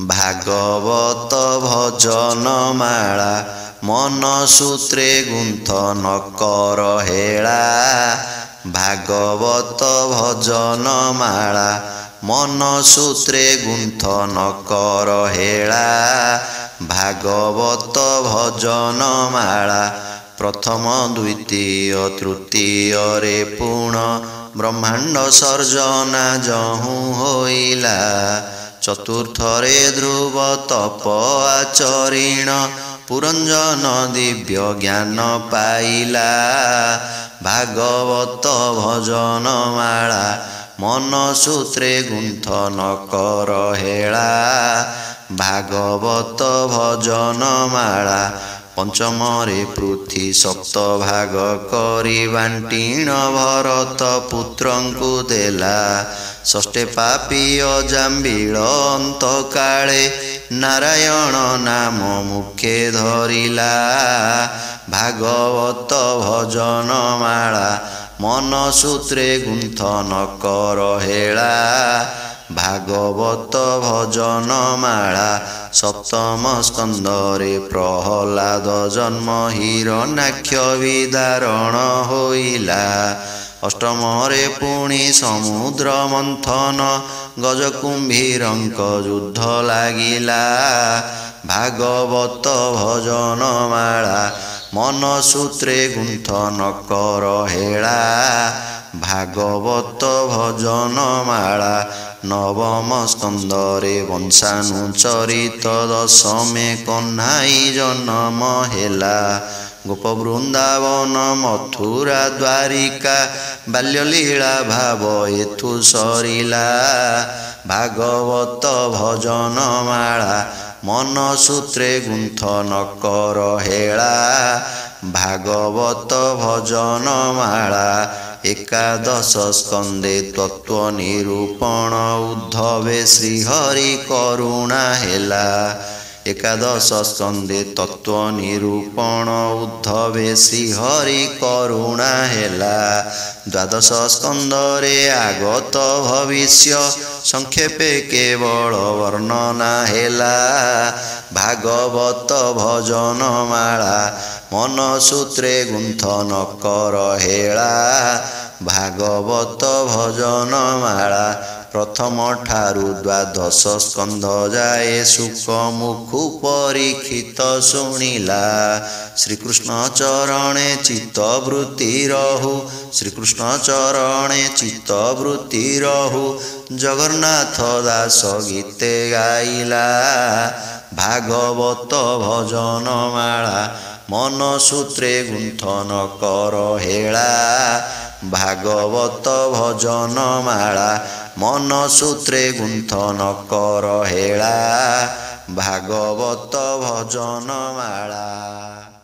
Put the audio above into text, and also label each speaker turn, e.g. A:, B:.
A: ଭାଗବତ ଭଜନ ମାଳା ମନ ସୂତ୍ରେ ଗୁନ୍ଥନ କର ହେଳା। ଭାଗବତ ଭଜନ ମାଳା ମନ ସୂତ୍ରେ ଗୁନ୍ଥନ କର ହେଳା। ଭାଗବତ ଭଜନ ମାଳା ପ୍ରଥମ ଦ୍ୱିତୀୟ ତୃତୀୟରେ ପୁଣ ବ୍ରହ୍ମାଣ୍ଡ ସର୍ଜନା ଯହୁଁ ହୋଇଲା। ଚତୁର୍ଥରେ ଧ୍ରୁବ ତପ ଆଚରିଣ ପୁରଞ୍ଜନ ଦିବ୍ୟ ଜ୍ଞାନ ପାଇଲା। ଭାଗବତ ଭଜନ ମାଳା ମନ ସୂତ୍ରେ ଗୁନ୍ଥନ କର ହେଳା। ଭାଗବତ ଭଜନ ମାଳା ପଞ୍ଚମରେ ପୃଥି ସପ୍ତ ଭାଗ କରି ବାଣ୍ଟିଣ ଭରତ ପୁତ୍ରଙ୍କୁ ଦେଲା। ଷଷ୍ଠେ ପାପୀ ଅଜାମ୍ବିଳ ଅନ୍ତକାଳେ ନାରାୟଣ ନାମ ମୁଖେ ଧରିଲା। ଭାଗବତ ଭଜନ ମାଳା ମନ ସୂତ୍ରେ ଗୁନ୍ଥନ କର ହେଳା। ଭାଗବତ ଭଜନ ମାଳା ସପ୍ତମ ସ୍କନ୍ଧରେ ପ୍ରହ୍ଲାଦ ଜନ୍ମ ହିରଣ୍ୟାକ୍ଷ ବିଦାରଣ ହୋଇଲା। ଅଷ୍ଟମରେ ପୁଣି ସମୁଦ୍ର ମନ୍ଥନ ଗଜକୁମ୍ଭୀରଙ୍କ ଯୁଦ୍ଧ ଲାଗିଲା। ଭାଗବତ ଭଜନ ମାଳା ମନ ସୂତ୍ରେ ଗୁନ୍ଥନ କର ହେଳା। ଭାଗବତ ଭଜନ ମାଳା ନବମ ସ୍କନ୍ଧରେ ବଂଶାନୁଚରିତ ଦଶମେ କହ୍ନାଇ ଜନ୍ମ ହେଲା। ଗୋପ ବୃନ୍ଦାବନ ମଥୁରା ଦ୍ୱାରିକା ବାଲ୍ୟଲୀଳା ଭାବ ଏଥୁ ସରିଲା। ଭାଗବତ ଭଜନ ମାଳା ମନ ସୂତ୍ରେ ଗୁନ୍ଥନ କର ହେଳା। ଭାଗବତ ଭଜନ ମାଳା ଏକାଦଶ ସ୍କନ୍ଧେ ତତ୍ତ୍ୱ ନିରୂପଣ ଉଦ୍ଧବେ ଶ୍ରୀହରି କରୁଣା ହେଲା। ଏକାଦଶ ସ୍କନ୍ଧେ ତତ୍ତ୍ୱ ନିରୂପଣ ଉଦ୍ଧବେ ଶ୍ରୀହରି କରୁଣା ହେଲା। ଦ୍ୱାଦଶ ସ୍କନ୍ଧରେ ଆଗତ ଭବିଷ୍ୟ ସଂକ୍ଷେପେ କେବଳ ବର୍ଣ୍ଣନା ହେଲା। ଭାଗବତ ଭଜନ ମାଳା ମନ ସୂତ୍ରେ ଗୁନ୍ଥନ କର ହେଳା। ଭାଗବତ ଭଜନ ମାଳା ପ୍ରଥମ ଠାରୁ ଦ୍ୱାଦଶ ସ୍କନ୍ଧ ଯାଏ ଶୁକ ମୁଖୁ ପରୀକ୍ଷିତ ଶୁଣିଲା। ଶ୍ରୀକୃଷ୍ଣ ଚରଣେ ଚିତ୍ତ ବୃତ୍ତି ରହୁ, ଶ୍ରୀକୃଷ୍ଣ ଚରଣେ ଚିତ୍ତ ବୃତ୍ତି ରହୁ, ଜଗନ୍ନାଥ ଦାସ ଗୀତେ ଗାଇଲା। ଭାଗବତ ଭଜନ ମାଳା ମନ ସୂତ୍ରେ ଗୁନ୍ଥନ କର ହେଳା। ଭାଗବତ ଭଜନ ମାଳା ମନ ସୂତ୍ରେ ଗୁନ୍ଥନ କର ହେଳା। ଭାଗବତ ଭଜନ ମାଳା।